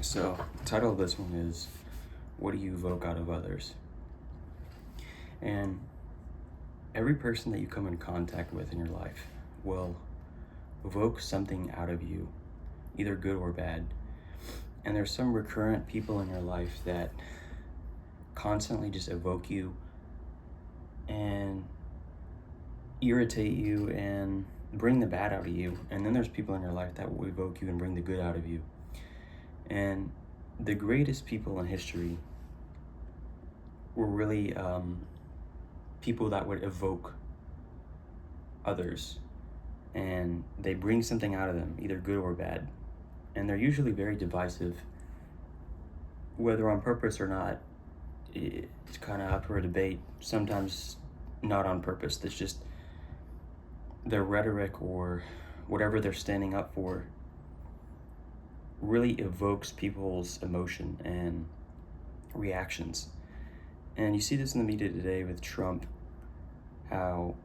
So, the title of this one is What Do You Evoke Out of Others? And every person that you come in contact with in your life will evoke something out of you, either good or bad. And there's some recurrent people in your life that constantly just evoke you and irritate you and bring the bad out of you. And then there's people in your life that will evoke you and bring the good out of you. And the greatest people in history were really people that would evoke others, and they bring something out of them, either good or bad. And they're usually very divisive, whether on purpose or not. It's kind of up for a debate. Sometimes not on purpose. It's just their rhetoric or whatever they're standing up for really evokes people's emotion and reactions. And you see this in the media today with Trump, how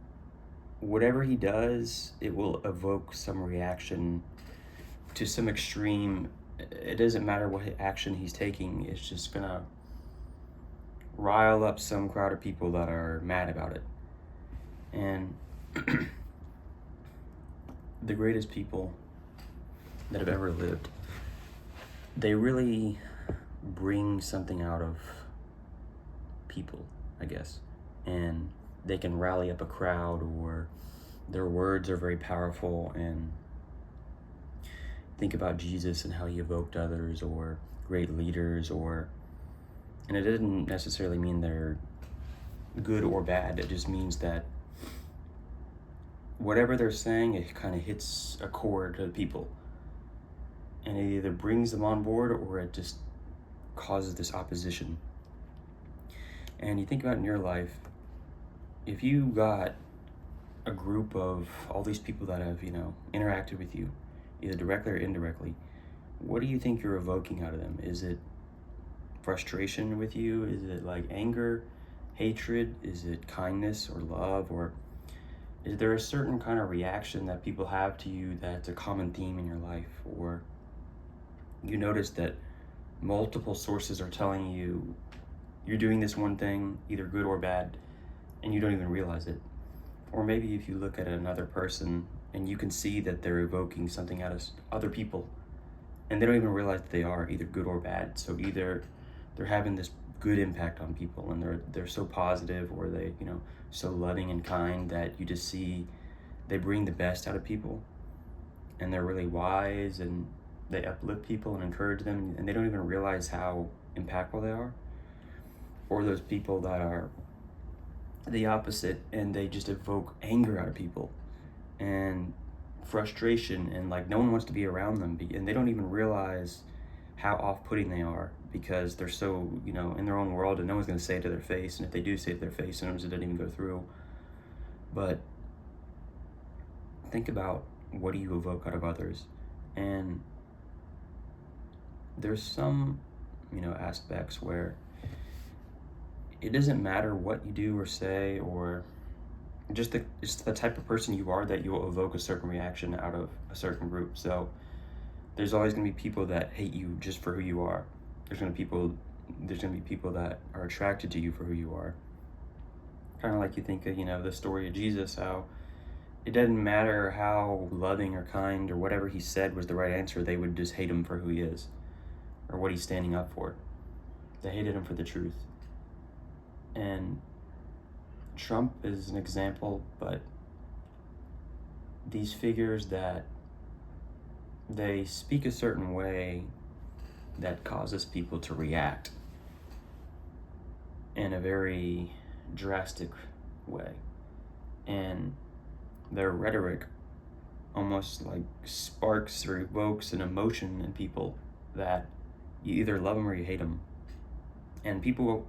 whatever he does, it will evoke some reaction to some extreme. It doesn't matter what action he's taking, it's just gonna rile up some crowd of people that are mad about it. And the greatest people that have ever lived, they really bring something out of people, I guess. And they can rally up a crowd, or their words are very powerful. And think about Jesus and how he evoked others, or great leaders, and it didn't necessarily mean they're good or bad. It just means that whatever they're saying, it kind of hits a chord to the people, and it either brings them on board or it just causes this opposition. And you think about in your life, if you got a group of all these people that have, interacted with you, either directly or indirectly, what do you think you're evoking out of them? Is it frustration with you? Is it like anger, hatred? Is it kindness or love? Or is there a certain kind of reaction that people have to you that's a common theme in your life? Or you notice that multiple sources are telling you you're doing this one thing, either good or bad, and you don't even realize it. Or maybe if you look at another person and you can see that they're evoking something out of other people, and they don't even realize that they are either good or bad. So either they're having this good impact on people, and they're so positive, or they so loving and kind that you just see they bring the best out of people, and they're really wise, and they uplift people and encourage them, and they don't even realize how impactful they are. Or those people that are the opposite, and they just evoke anger out of people and frustration, and like no one wants to be around them, and they don't even realize how off-putting they are, because they're so in their own world, and no one's going to say it to their face, and if they do say it to their face, sometimes it doesn't even go through. But think about, what do you evoke out of others? And there's some aspects where it doesn't matter what you do or say, or just the type of person you are, that you will evoke a certain reaction out of a certain group. So there's always going to be people that hate you just for who you are. There's going to be people that are attracted to you for who you are. Kind of like you think of, the story of Jesus, how it doesn't matter how loving or kind or whatever he said was the right answer, they would just hate him for who he is or what he's standing up for. They hated him for the truth. And Trump is an example, but these figures that they speak a certain way that causes people to react in a very drastic way. And their rhetoric almost like sparks or evokes an emotion in people that you either love them or you hate them. And people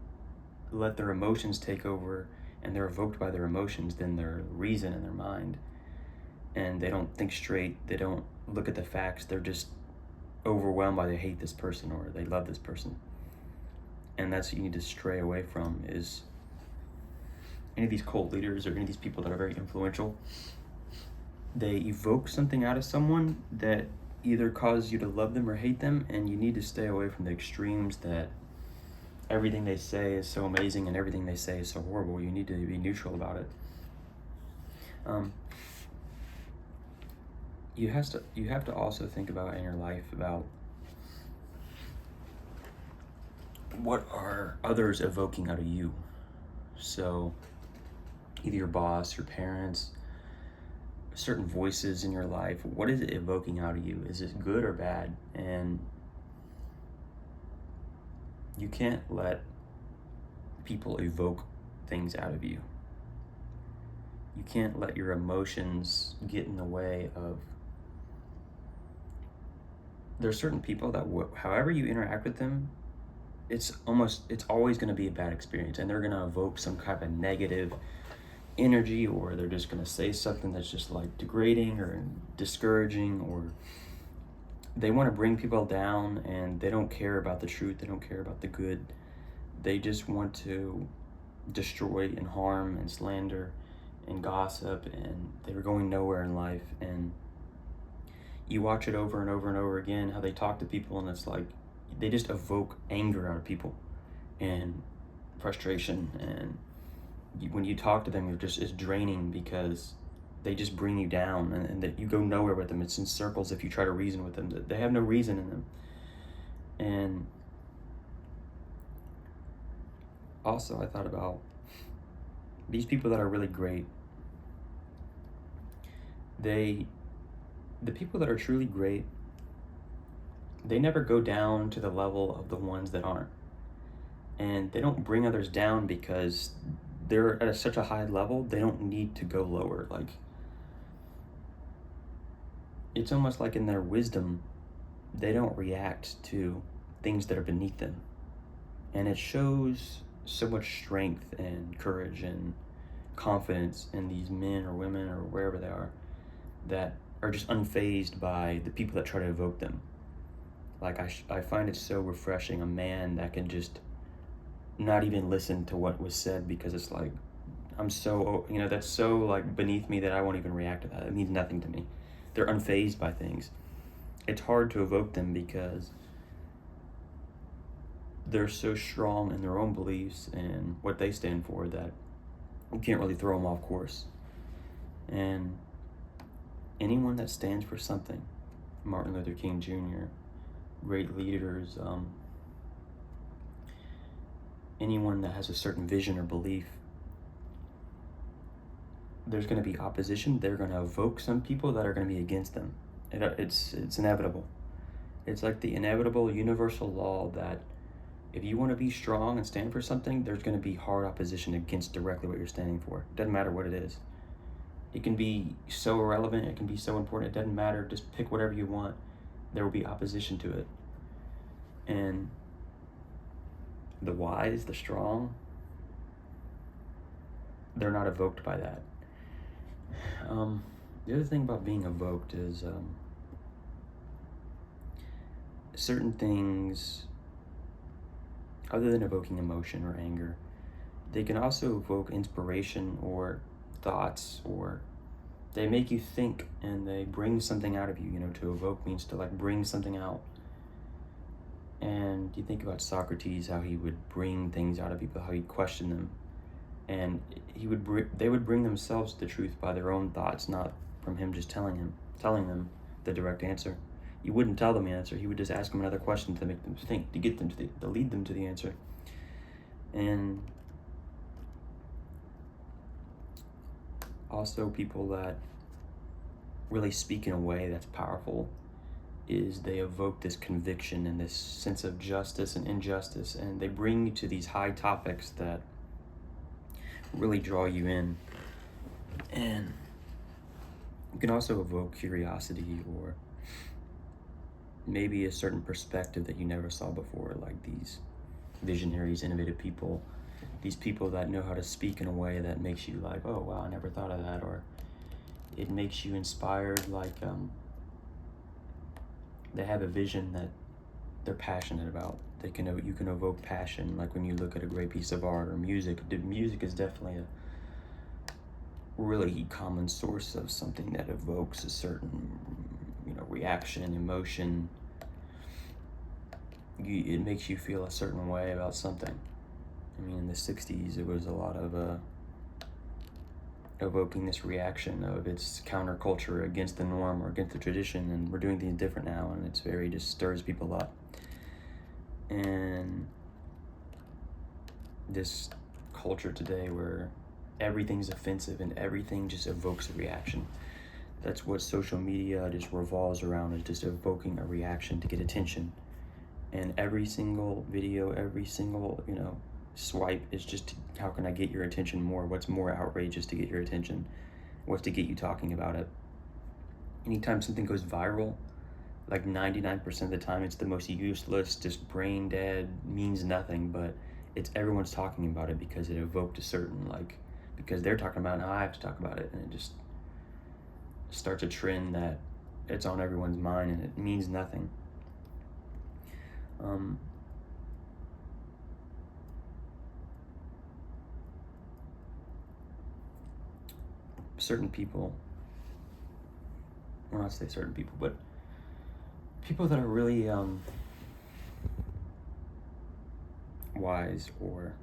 let their emotions take over, and they're evoked by their emotions than their reason and their mind. And they don't think straight, they don't look at the facts, they're just overwhelmed by they hate this person or they love this person. And that's what you need to stray away from, is any of these cult leaders or any of these people that are very influential. They evoke something out of someone that either cause you to love them or hate them, and you need to stay away from the extremes that everything they say is so amazing and everything they say is so horrible. You need to be neutral about it. You have to also think about in your life about what are others evoking out of you. So either your boss, your parents, certain voices in your life, what is it evoking out of you? Is it good or bad? And you can't let people evoke things out of you. You can't let your emotions get in the way of. There's certain people that however you interact with them, it's always going to be a bad experience, and they're going to evoke some kind of negative energy, or they're just going to say something that's just like degrading or discouraging, or they want to bring people down, and they don't care about the truth, they don't care about the good, they just want to destroy and harm and slander and gossip, and they're going nowhere in life. And you watch it over and over and over again, how they talk to people, and it's like they just evoke anger out of people and frustration, and when you talk to them, it's draining, because they just bring you down, and that you go nowhere with them. It's in circles if you try to reason with them. They have no reason in them. And also, I thought about these people that are really great. The people that are truly great, they never go down to the level of the ones that aren't. And they don't bring others down because they're at such a high level, they don't need to go lower. Like, it's almost like in their wisdom, they don't react to things that are beneath them. And it shows so much strength and courage and confidence in these men or women or wherever they are, that are just unfazed by the people that try to evoke them. Like, I find it so refreshing, a man that can just not even listen to what was said, because it's like, I'm so, that's so like beneath me that I won't even react to that. It means nothing to me. They're unfazed by things. It's hard to evoke them because they're so strong in their own beliefs and what they stand for that you can't really throw them off course. And anyone that stands for something, Martin Luther King Jr., great leaders, anyone that has a certain vision or belief, there's going to be opposition. They're going to evoke some people that are going to be against them. It's inevitable. It's like the inevitable universal law that if you want to be strong and stand for something, there's going to be hard opposition against directly what you're standing for. It doesn't matter what it is. It can be so irrelevant, it can be so important, it doesn't matter. Just pick whatever you want. There will be opposition to it. And the wise, the strong, they're not evoked by that. The other thing about being evoked is certain things, other than evoking emotion or anger, they can also evoke inspiration or thoughts, or they make you think, and they bring something out of you. To evoke means to like bring something out. And you think about Socrates, how he would bring things out of people, how he'd question them, and they would bring themselves to the truth by their own thoughts, not from him just telling them the direct answer. You wouldn't tell them the answer. He would just ask them another question to make them think, to get them to lead them to the answer. And also, people that really speak in a way that's powerful is they evoke this conviction and this sense of justice and injustice, and they bring you to these high topics that really draw you in. And you can also evoke curiosity, or maybe a certain perspective that you never saw before, like these visionaries, innovative people, these people that know how to speak in a way that makes you like, oh wow, I never thought of that. Or it makes you inspired, like they have a vision that they're passionate about. You can evoke passion, like when you look at a great piece of art or music. Music is definitely a really common source of something that evokes a certain reaction, emotion. It makes you feel a certain way about something. I mean, in the 60s, it was a lot of evoking this reaction of its counterculture against the norm or against the tradition, and we're doing things different now, and it's very, just stirs people up. And this culture today where everything's offensive and everything just evokes a reaction. That's what social media just revolves around, is just evoking a reaction to get attention. And every single video, every single, swipe is just, how can I get your attention more? What's more outrageous to get your attention? What's to get you talking about it? Anytime something goes viral, like 99% of the time, it's the most useless, just brain dead, means nothing, but everyone's talking about it because it evoked a certain, because they're talking about it, now I have to talk about it, and it just starts a trend that it's on everyone's mind, and it means nothing. Certain people, well, not say certain people, but people that are really wise, or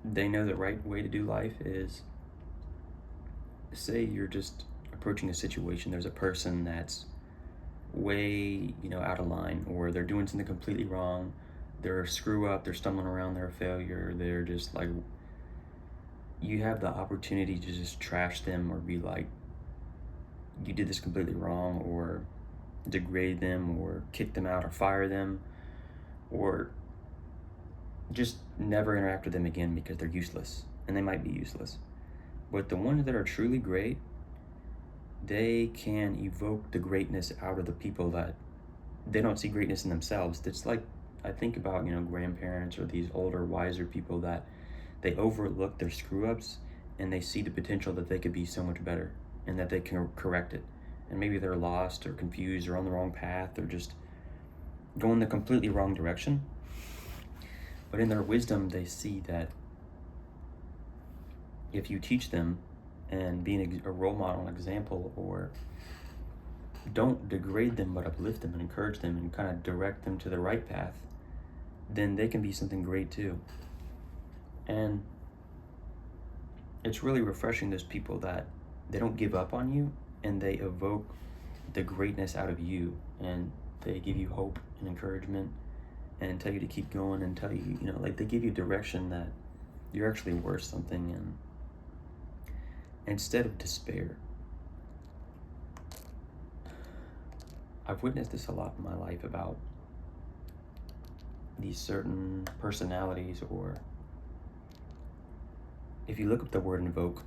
they know the right way to do life is, say you're just approaching a situation, there's a person that's way, out of line, or they're doing something completely wrong, they're a screw up, they're stumbling around, they're a failure, they're just like, you have the opportunity to just trash them, or be like, you did this completely wrong, or degrade them, or kick them out, or fire them, or just never interact with them again because they're useless, and they might be useless. But the ones that are truly great, they can evoke the greatness out of the people that they don't see greatness in themselves. It's like, I think about, grandparents or these older, wiser people that they overlook their screw-ups, and they see the potential that they could be so much better, and that they can correct it. And maybe they're lost or confused or on the wrong path, or just going the completely wrong direction. But in their wisdom, they see that if you teach them and being a role model, an example, or don't degrade them, but uplift them and encourage them and kind of direct them to the right path, then they can be something great too. And it's really refreshing, those people that they don't give up on you, and they evoke the greatness out of you, and they give you hope and encouragement, and tell you to keep going, and tell you, they give you direction that you're actually worth something, and instead of despair. I've witnessed this a lot in my life about these certain personalities, or if you look up the word evoke,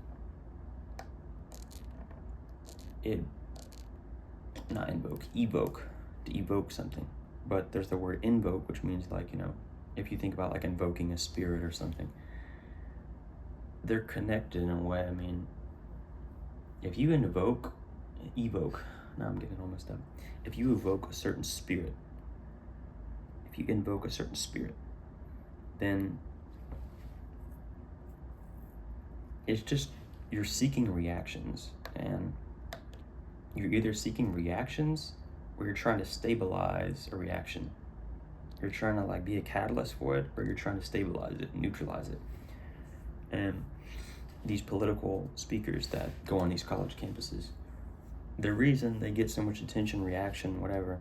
evoke, to evoke something. But there's the word invoke, which means if you think about like invoking a spirit or something, they're connected in a way. I mean, if you evoke, now I'm getting almost up. If you evoke a certain spirit, then it's just, you're seeking reactions, and you're either seeking reactions, or you're trying to stabilize a reaction. You're trying to be a catalyst for it, or you're trying to stabilize it, neutralize it. And these political speakers that go on these college campuses, the reason they get so much attention, reaction, whatever,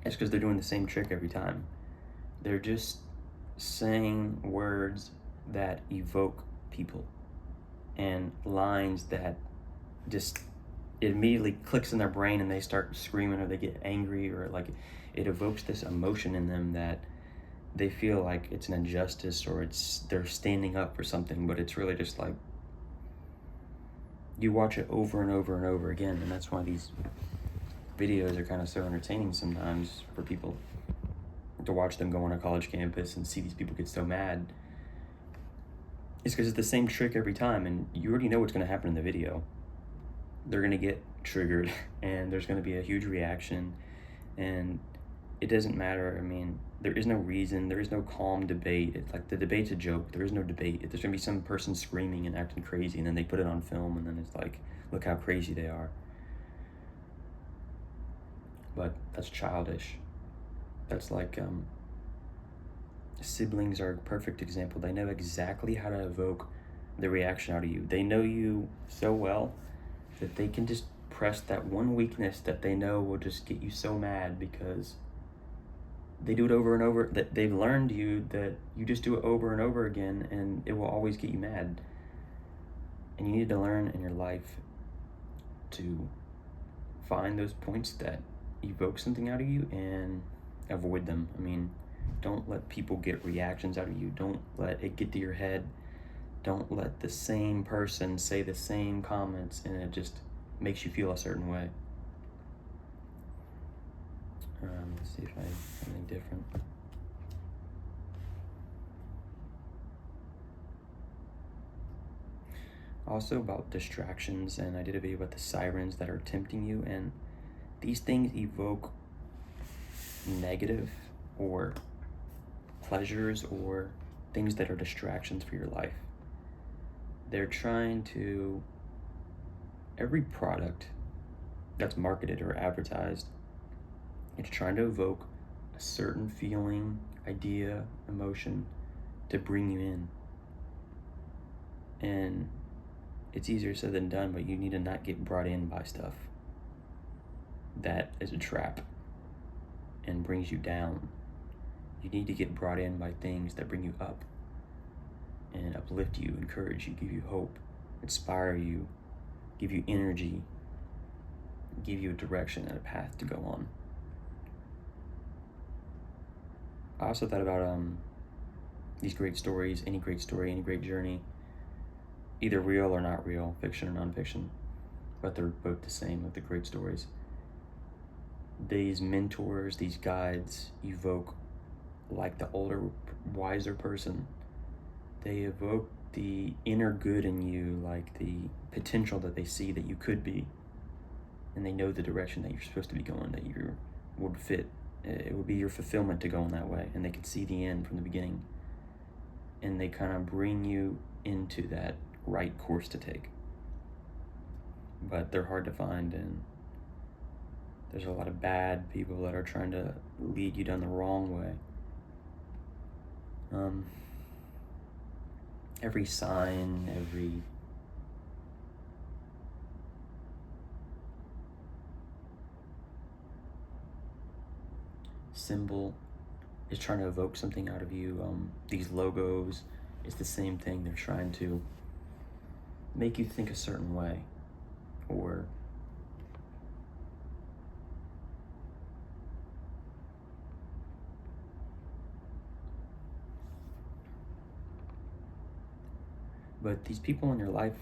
is because they're doing the same trick every time. They're just saying words that evoke people, and lines that just, it immediately clicks in their brain, and they start screaming, or they get angry, or it evokes this emotion in them that they feel like it's an injustice, or they're standing up for something, but it's really just you watch it over and over and over again. And that's why these videos are kind of so entertaining sometimes for people, to watch them go on a college campus and see these people get so mad. It's because it's the same trick every time, and you already know what's going to happen in the video. They're going to get triggered, and there's going to be a huge reaction, and it doesn't matter. I mean, there is no reason, there is no calm debate. It's like the debate's a joke. There is no debate. There's going to be some person screaming and acting crazy, and then they put it on film, and then it's like, look how crazy they are. but that's childish. That's like siblings are a perfect example. They know exactly how to evoke the reaction out of you. They know you so well that they can just press that one weakness that they know will just get you so mad, because they do it over and over. That they've learned you that you just do it over and over again, and it will always get you mad. And you need to learn in your life to find those points that evoke something out of you and avoid them. I mean, don't let people get reactions out of you. Don't let it get to your head. Don't let the same person say the same comments and it just makes you feel a certain way. Let's see if I have something different. Also about distractions, and I did a video about the sirens that are tempting you, and these things evoke negative or pleasures or things that are distractions for your life. They're trying to, every product that's marketed or advertised, it's trying to evoke a certain feeling, idea, emotion to bring you in. And it's easier said than done, but you need to not get brought in by stuff that is a trap and brings you down. You need to get brought in by things that bring you up and uplift you, encourage you, give you hope, inspire you, give you energy, give you a direction and a path to go on. I also thought about these great stories, any great story, any great journey, either real or not real, fiction or nonfiction, but they're both the same of the great stories. These mentors, these guides evoke like the older, wiser person. They evoke the inner good in you, like the potential that they see that you could be, and they know the direction that you're supposed to be going, that you would fit. It would be your fulfillment to go in that way, and they can see the end from the beginning, and they kind of bring you into that right course to take. But they're hard to find, and there's a lot of bad people that are trying to lead you down the wrong way. Every sign, every symbol is trying to evoke something out of you. These logos is the same thing. They're trying to make you think a certain way, or but these people in your life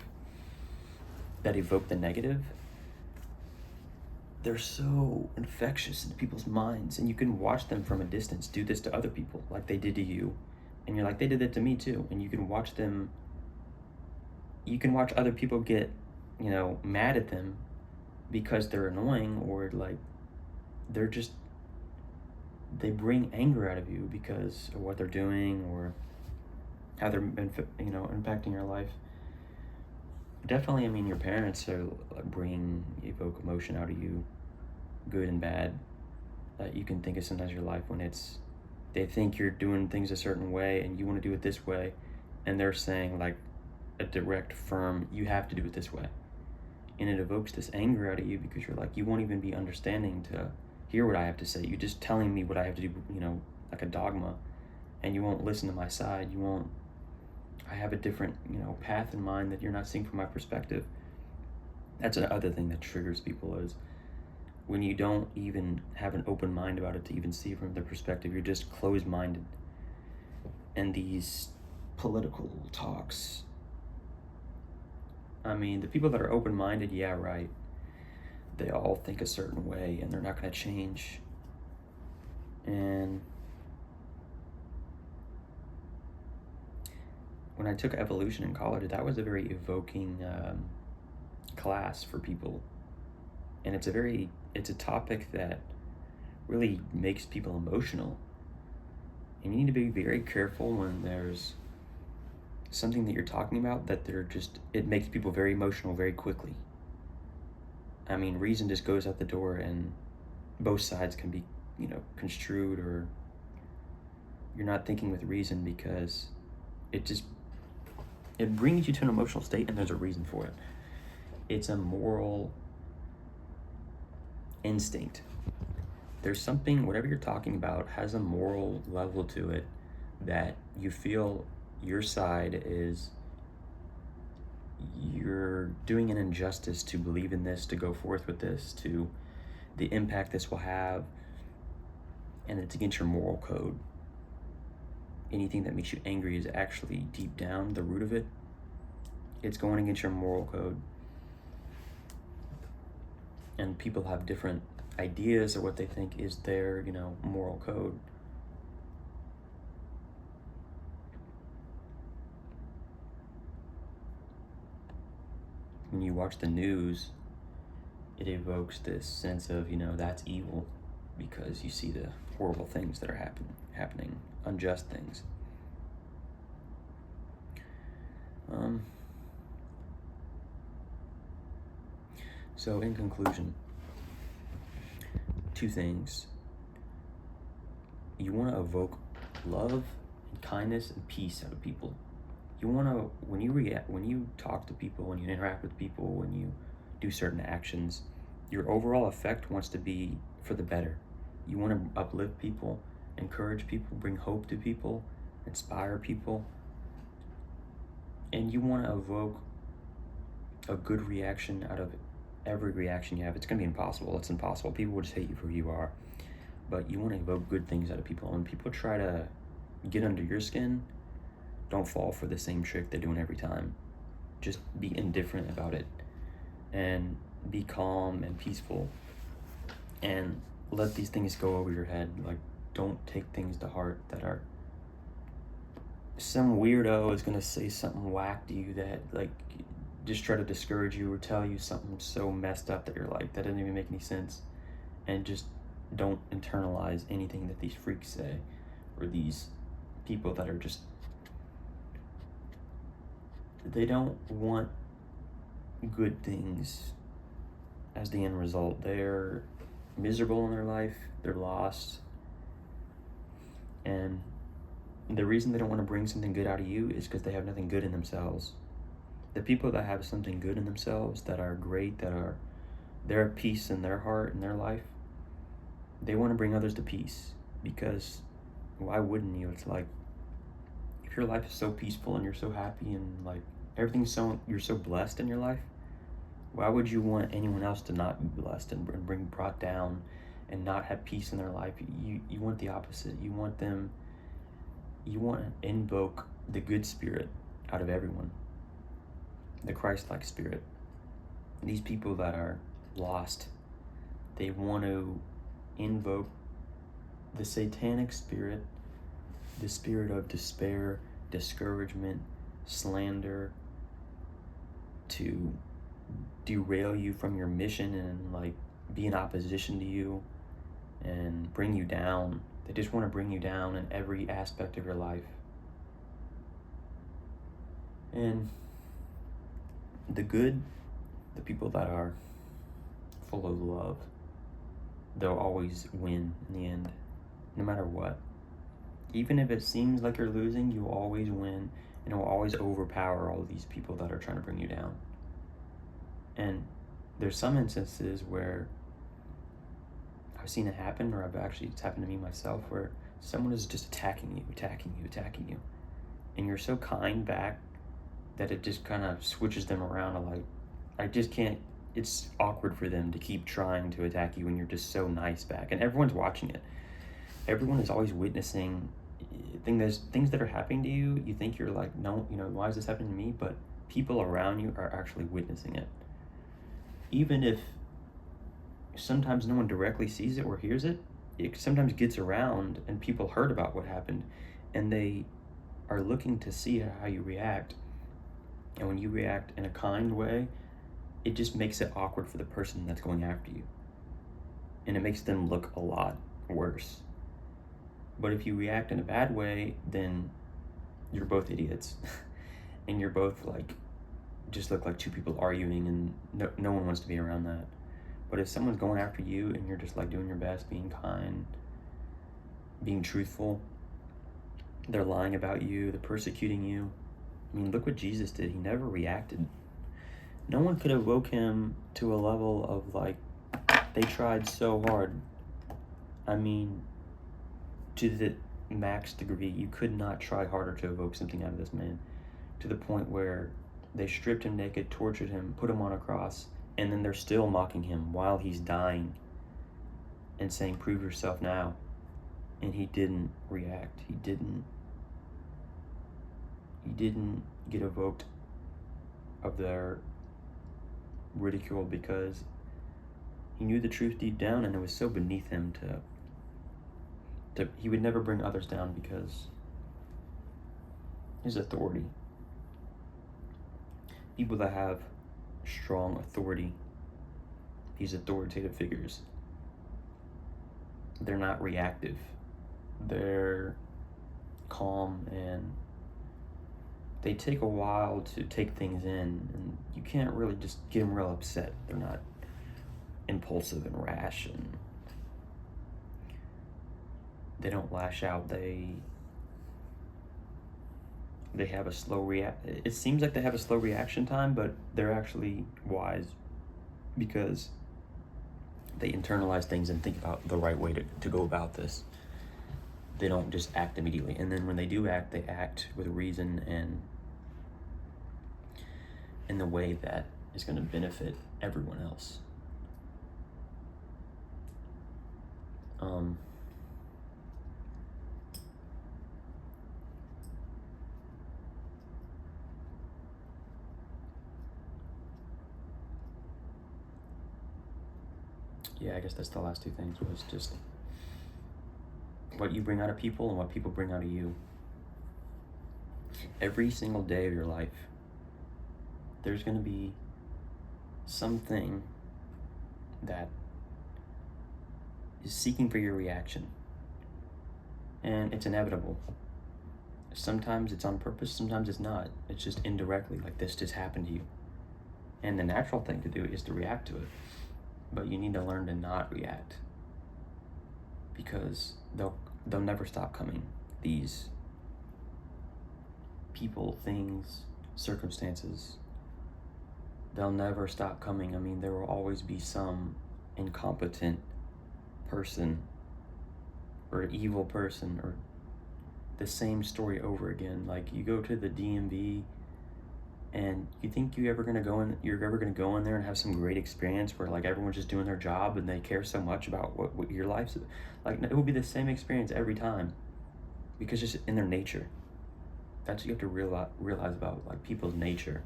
that evoke the negative, they're so infectious into people's minds, and you can watch them from a distance do this to other people like they did to you, and you're like, they did that to me too. And you can watch them, you can watch other people get, mad at them because they're annoying, or like they're just, they bring anger out of you because of what they're doing or how they're impacting your life. Definitely, I mean, your parents are evoke emotion out of you, good and bad. You can think of sometimes your life when they think you're doing things a certain way and you want to do it this way, and they're saying like a direct, firm, you have to do it this way. And it evokes this anger out of you because you're like, you won't even be understanding to hear what I have to say. You're just telling me what I have to do, like a dogma, and you won't listen to my side. I have a different, path in mind that you're not seeing from my perspective. That's another thing that triggers people, is when you don't even have an open mind about it to even see from their perspective. You're just closed-minded. And these political talks, I mean, the people that are open-minded, yeah, right, they all think a certain way and they're not going to change. And when I took evolution in college, that was a very evoking class for people. And it's a topic that really makes people emotional. And you need to be very careful when there's something that you're talking about that it makes people very emotional very quickly. I mean, reason just goes out the door, and both sides can be, construed, or you're not thinking with reason, because it brings you to an emotional state, and there's a reason for it. It's a moral instinct. There's something, whatever you're talking about has a moral level to it, that you feel your side is, you're doing an injustice to believe in this, to go forth with this, to the impact this will have, and it's against your moral code. Anything that makes you angry is actually deep down the root of it. It's going against your moral code. And people have different ideas of what they think is their, moral code. When you watch the news, it evokes this sense of, that's evil, because you see the horrible things that are happening, unjust things. So in conclusion, 2 things. You want to evoke love and kindness and peace out of people. You want to, when you talk to people, when you interact with people, when you do certain actions, your overall effect wants to be for the better. You want to uplift people, encourage people, bring hope to people, inspire people. And you want to evoke a good reaction out of every reaction you have. It's going to be impossible. It's impossible. People will just hate you for who you are. But you want to evoke good things out of people. When people try to get under your skin, don't fall for the same trick they're doing every time. Just be indifferent about it, and be calm and peaceful, and let these things go over your head. Like, don't take things to heart that are, some weirdo is going to say something whack to you that, like, just try to discourage you or tell you something so messed up that you're like, that doesn't even make any sense. And just don't internalize anything that these freaks say, or these people that are just, they don't want good things as the end result. They're miserable in their life, they're lost, and the reason they don't want to bring something good out of you is because they have nothing good in themselves. The people that have something good in themselves, that are great, they're at peace in their heart and their life, they want to bring others to peace, because why wouldn't you? It's like, if your life is so peaceful and you're so happy and like you're so blessed in your life, why would you want anyone else to not be blessed and brought down and not have peace in their life? You want the opposite. You want to invoke the good spirit out of everyone, the Christ-like spirit. These people that are lost, they want to invoke the satanic spirit, the spirit of despair, discouragement, slander, to derail you from your mission and like be in opposition to you and bring you down. They just want to bring you down in every aspect of your life. And the people that are full of love, they'll always win in the end, no matter what. Even if it seems like you're losing, you'll always win, and it will always overpower all these people that are trying to bring you down. And there's some instances where I've seen it happen, or it's happened to me myself, where someone is just attacking you, and you're so kind back that it just kind of switches them around. It's awkward for them to keep trying to attack you when you're just so nice back, and everyone's watching it. Everyone is always witnessing things that are happening to you. You think you're like, no, why is this happening to me? But people around you are actually witnessing it. Even if sometimes no one directly sees it or hears it, it sometimes gets around and people heard about what happened, and they are looking to see how you react. And when you react in a kind way, it just makes it awkward for the person that's going after you, and it makes them look a lot worse. But if you react in a bad way, then you're both idiots and you're both like, just look like two people arguing, and no one wants to be around that. But if someone's going after you and you're just like doing your best, being kind, being truthful, they're lying about you, they're persecuting you. I mean, look what Jesus did. He never reacted. No one could evoke him to a level of like, they tried so hard. I mean, to the max degree, you could not try harder to evoke something out of this man, to the point where they stripped him naked, tortured him, put him on a cross, and then they're still mocking him while he's dying and saying, prove yourself now. And he didn't react. He didn't get evoked of their ridicule, because he knew the truth deep down, and it was so beneath him to he would never bring others down because his authority. People that have strong authority, these authoritative figures, they're not reactive. They're calm, and they take a while to take things in, and you can't really just get them real upset. They're not impulsive and rash, and they don't lash out. They have a slow it seems like they have a slow reaction time, but they're actually wise, because they internalize things and think about the right way to go about this. They don't just act immediately, and then when they do act, they act with reason and in the way that is going to benefit everyone else. Yeah, I guess that's the last two things, was just what you bring out of people and what people bring out of you. Every single day of your life, there's going to be something that is seeking for your reaction. And it's inevitable. Sometimes it's on purpose, sometimes it's not. It's just indirectly, like this just happened to you. And the natural thing to do is to react to it. But you need to learn to not react, because they'll never stop coming. These people, things, circumstances, they'll never stop coming. I mean, there will always be some incompetent person or evil person, or the same story over again. Like, you go to the DMV and you think you're ever gonna go in there and have some great experience where like everyone's just doing their job and they care so much about what your life's like. It will be the same experience every time, because it's just in their nature. That's what you have to realize about like people's nature.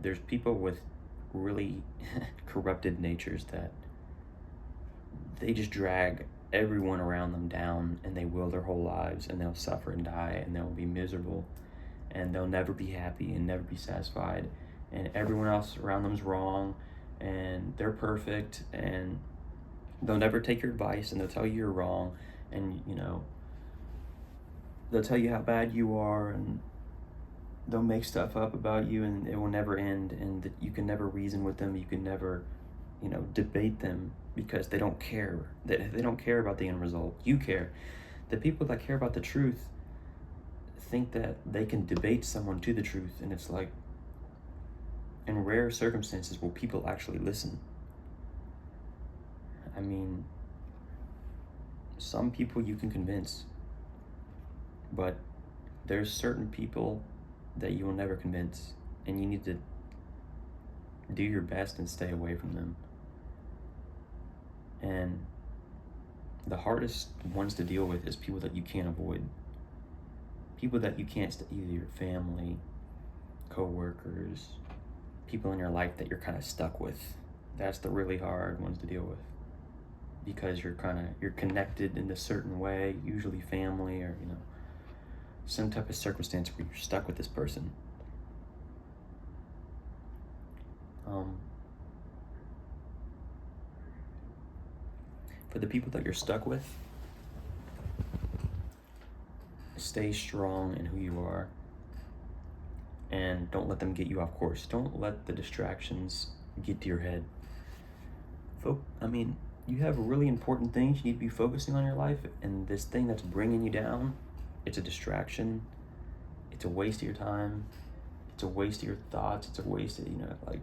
There's people with really corrupted natures that they just drag everyone around them down, and they will their whole lives, and they'll suffer and die, and they'll be miserable, and they'll never be happy and never be satisfied, and everyone else around them's wrong, and they're perfect, and they'll never take your advice, and they'll tell you you're wrong, and they'll tell you how bad you are, and they'll make stuff up about you, and it will never end, and you can never reason with them. You can never debate them, because they don't care. They don't care about the end result. You care. The people that care about the truth think that they can debate someone to the truth, and it's like, in rare circumstances will people actually listen. I mean, some people you can convince, but there's certain people that you will never convince, and you need to do your best and stay away from them. And the hardest ones to deal with is people that you can't avoid. People that you can't, either your family, co-workers, people in your life that you're kind of stuck with. That's the really hard ones to deal with, because you're connected in a certain way, usually family, or some type of circumstance where you're stuck with this person. For the people that you're stuck with, stay strong in who you are, and don't let them get you off course. Don't let the distractions get to your head. you have really important things you need to be focusing on in your life, and this thing that's bringing you down, it's a distraction. It's a waste of your time. It's a waste of your thoughts. It's a waste of, like,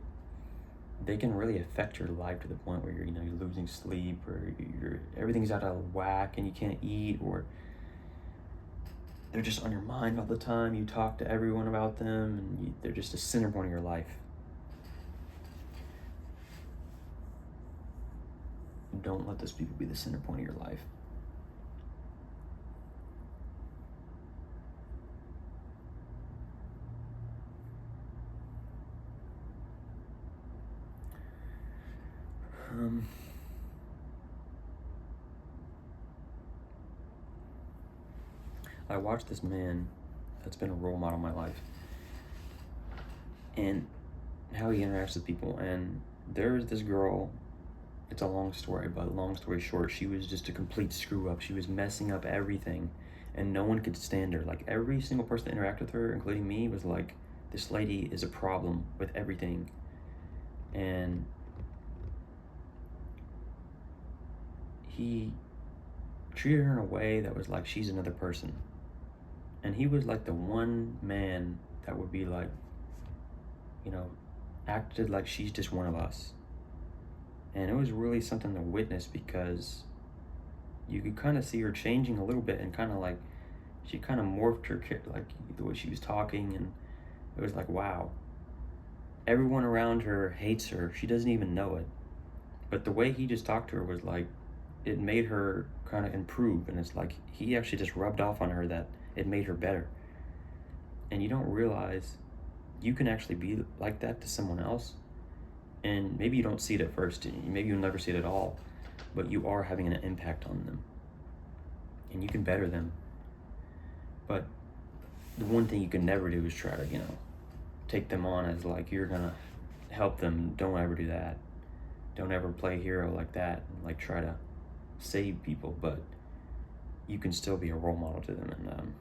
they can really affect your life to the point where you're losing sleep, or everything's out of whack and you can't eat, or they're just on your mind all the time. You talk to everyone about them, and they're just a center point of your life. Don't let those people be the center point of your life. I watched this man that's been a role model in my life, and how he interacts with people. And there's this girl, it's a long story, but long story short, she was just a complete screw up. She was messing up everything, and no one could stand her. Like, every single person that interacted with her, including me, was like, this lady is a problem with everything. And he treated her in a way that was like she's another person. And he was like the one man that would be like, acted like she's just one of us. And it was really something to witness, because you could kind of see her changing a little bit, and kind of like she kind of morphed her, like the way she was talking, and it was like, wow. Everyone around her hates her. She doesn't even know it. But the way he just talked to her was like, it made her kind of improve. And it's like, he actually just rubbed off on her that it made her better. And you don't realize you can actually be like that to someone else. And maybe you don't see it at first. Maybe you'll never see it at all. But you are having an impact on them. And you can better them. But the one thing you can never do is try to, take them on as like you're going to help them. Don't ever do that. Don't ever play hero like that. Like, try to save people. But you can still be a role model to them, and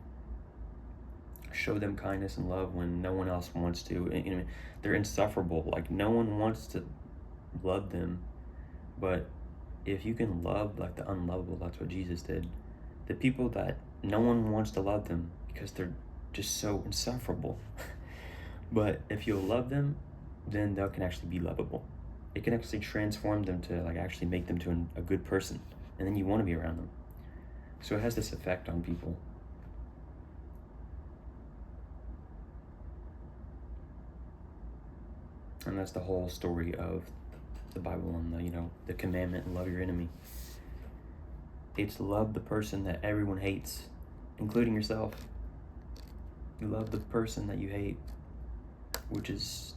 show them kindness and love when no one else wants to. And, they're insufferable. Like, no one wants to love them. But if you can love like the unlovable, that's what Jesus did. The people that no one wants to love them because they're just so insufferable. But if you'll love them, then they can actually be lovable. It can actually transform them to like actually make them to a good person. And then you want to be around them. So it has this effect on people. And that's the whole story of the Bible, and the commandment, love your enemy. It's love the person that everyone hates, including yourself. You love the person that you hate, which is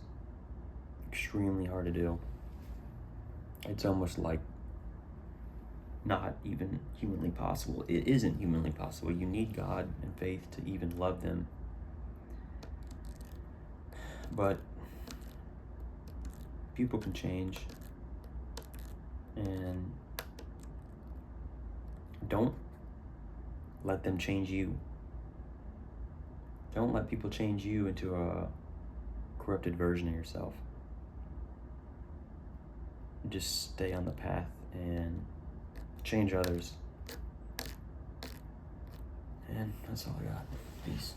extremely hard to do. It's almost like not even humanly possible. It isn't humanly possible. You need God and faith to even love them. But people can change, and don't let them change you. Don't let people change you into a corrupted version of yourself. Just stay on the path and change others. And that's all I got. Peace.